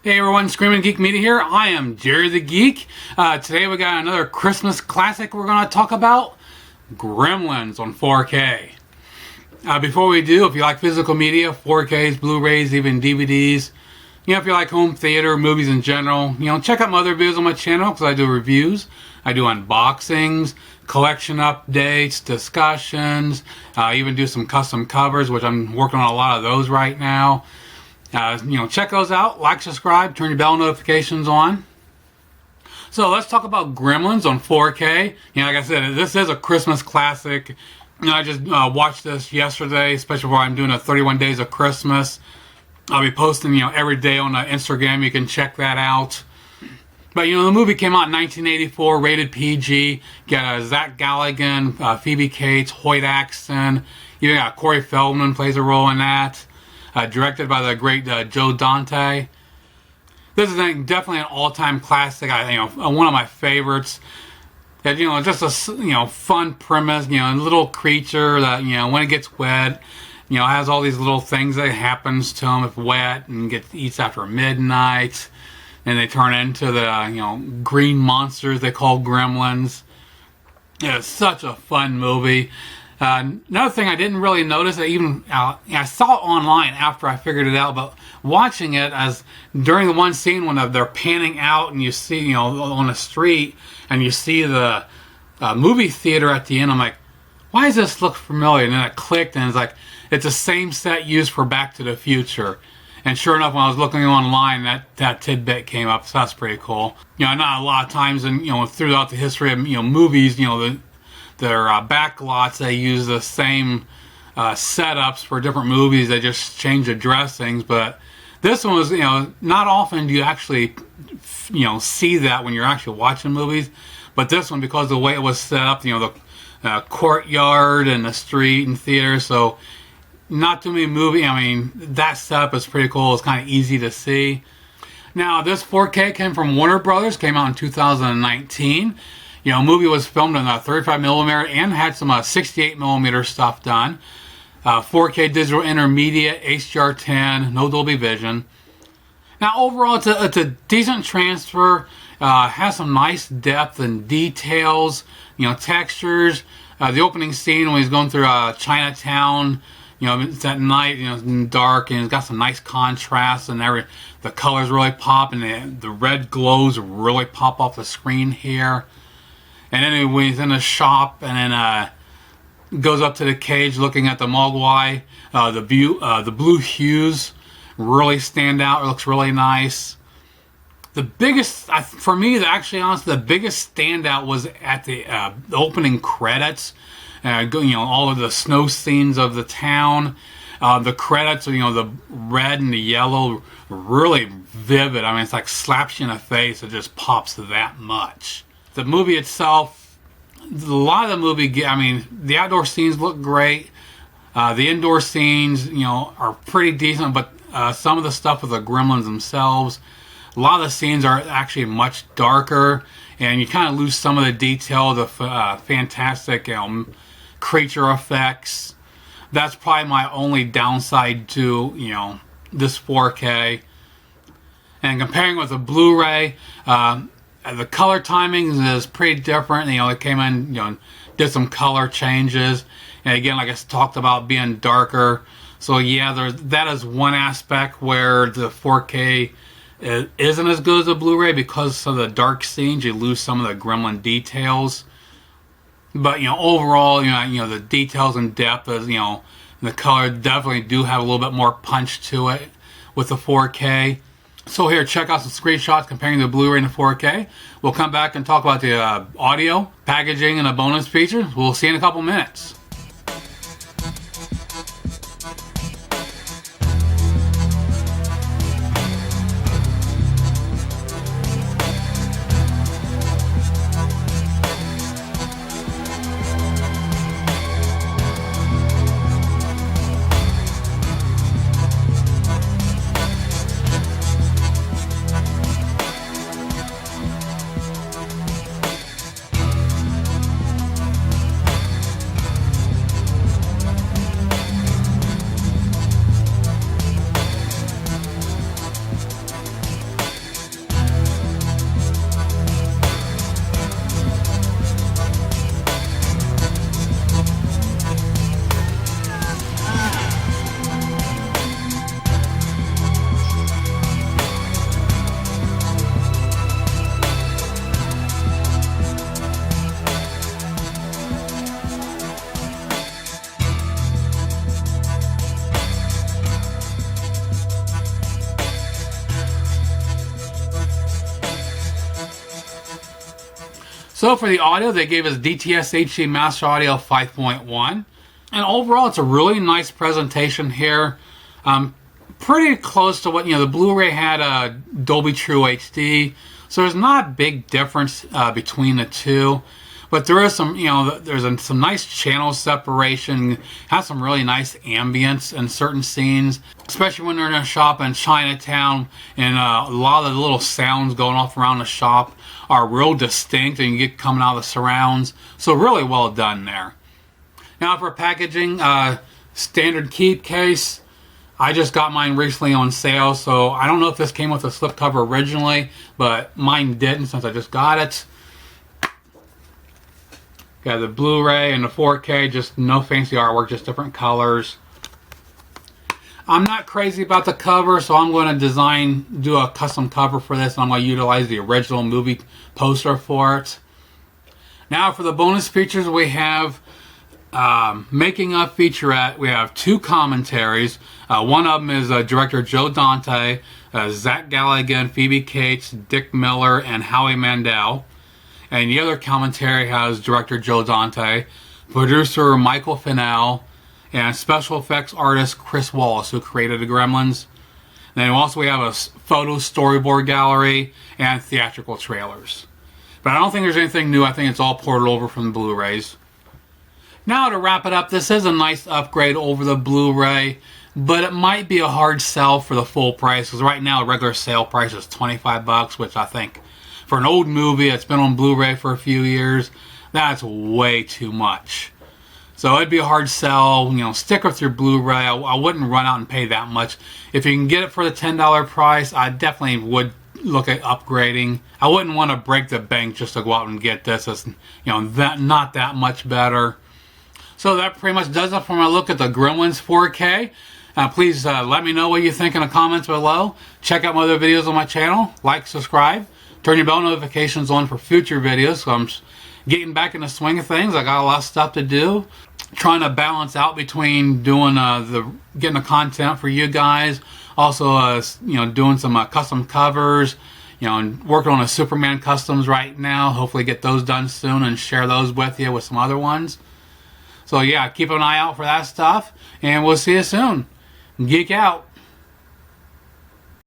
Hey everyone, Screaming Geek Media here. I am Jerry the Geek. Today we got another Christmas classic we're going to talk about. Gremlins on 4K. Before we do, if you like physical media, 4Ks, Blu-rays, even DVDs, if you like home theater, movies in general, check out my other videos on my channel because I do reviews. I do unboxings, collection updates, discussions, even do some custom covers, which I'm working on a lot of those right now. Check those out, like, subscribe, turn your bell notifications on. So let's talk about Gremlins on 4K. Like I said, this is a Christmas classic. I just watched this yesterday, especially where I'm doing a 31 Days of Christmas. I'll be posting, every day on Instagram. You can check that out. But, the movie came out in 1984, rated PG. Got Zach Galligan, Phoebe Cates, Hoyt Axton. Even got Corey Feldman plays a role in that. Directed by the great Joe Dante. This is definitely an all-time classic. One of my favorites. That just a fun premise. A little creature that when it gets wet, has all these little things that happens to him if wet, and eats after midnight, and they turn into the green monsters they call Gremlins. It's such a fun movie. Another thing I didn't really notice, I saw it online after I figured it out, but watching it as during the one scene when they're panning out and you see, on the street, and you see the movie theater at the end, I'm like, why does this look familiar? And then it clicked, and it's like, it's the same set used for Back to the Future. And sure enough, when I was looking online, that tidbit came up, so that's pretty cool. Not a lot of times, throughout the history of movies, their backlots, they use the same setups for different movies. They just change the dressings. But this one was, not often do you actually, see that when you're actually watching movies. But this one, because of the way it was set up, the courtyard and the street and theater, so not too many movies. That setup is pretty cool. It's kind of easy to see. Now, this 4K came from Warner Brothers, came out in 2019. Movie was filmed in 35mm and had some 68mm stuff done. 4K digital intermediate, HDR10, no Dolby Vision. Now overall, it's a decent transfer. Has some nice depth and details, textures. The opening scene when he's going through Chinatown, it's at night, it's dark, and it's got some nice contrast, and the colors really pop, and the red glows really pop off the screen here. And then when he's in the shop, and then goes up to the cage looking at the Mogwai, the blue hues really stand out. It looks really nice. The biggest, for me, honestly, the biggest standout was at the opening credits. All of the snow scenes of the town. The credits, the red and the yellow, really vivid. It's like slaps you in the face. It just pops that much. The movie itself, a lot of the movie, the outdoor scenes look great. The indoor scenes, are pretty decent, but some of the stuff with the Gremlins themselves, a lot of the scenes are actually much darker, and you kind of lose some of the detail, the fantastic creature effects. That's probably my only downside to, this 4K. And comparing with the Blu-ray, the color timing is pretty different. They came in, did some color changes. And again, like I talked about, being darker. So yeah, that is one aspect where the 4K isn't as good as the Blu-ray, because of the dark scenes. You lose some of the Gremlin details. But overall, the details and depth is, the color definitely do have a little bit more punch to it with the 4K. So here, check out some screenshots comparing the Blu-ray and the 4K. We'll come back and talk about the audio, packaging, and the bonus features. We'll see you in a couple minutes. So for the audio, they gave us DTS HD Master Audio 5.1. And overall, it's a really nice presentation here. Pretty close to what, the Blu-ray had a Dolby True HD. So there's not a big difference between the two. But there is some, there's some nice channel separation. Has some really nice ambience in certain scenes, especially when they're in a shop in Chinatown, and a lot of the little sounds going off around the shop are real distinct, and you get coming out of the surrounds. So really well done there. Now for packaging, standard keep case. I just got mine recently on sale, so I don't know if this came with a slipcover originally, but mine didn't since I just got it. Got the Blu-ray and the 4K, just no fancy artwork, just different colors. I'm not crazy about the cover, so I'm going to do a custom cover for this, and I'm going to utilize the original movie poster for it. Now for the bonus features, we have making of featurette. We have 2 commentaries. One of them is director Joe Dante, Zach Galligan, Phoebe Cates, Dick Miller, and Howie Mandel. And the other commentary has director Joe Dante, producer Michael Fennell, and special effects artist Chris Wallace, who created the Gremlins. And then also we have a photo storyboard gallery and theatrical trailers. But I don't think there's anything new. I think it's all ported over from the Blu-rays. Now to wrap it up, this is a nice upgrade over the Blu-ray, but it might be a hard sell for the full price, because right now the regular sale price is $25, which I think for an old movie that's been on Blu-ray for a few years, that's way too much. So it'd be a hard sell. Stick with your Blu-ray. I wouldn't run out and pay that much. If you can get it for the $10 price, I definitely would look at upgrading. I wouldn't want to break the bank just to go out and get this. It's not that much better. So that pretty much does it for my look at the Gremlins 4K. Please let me know what you think in the comments below. Check out my other videos on my channel. Like, subscribe. Turn your bell notifications on for future videos. So I'm getting back in the swing of things. I got a lot of stuff to do. Trying to balance out between doing getting the content for you guys. Also, doing some custom covers. And working on a Superman customs right now. Hopefully get those done soon and share those with you with some other ones. So yeah, keep an eye out for that stuff. And we'll see you soon. Geek out.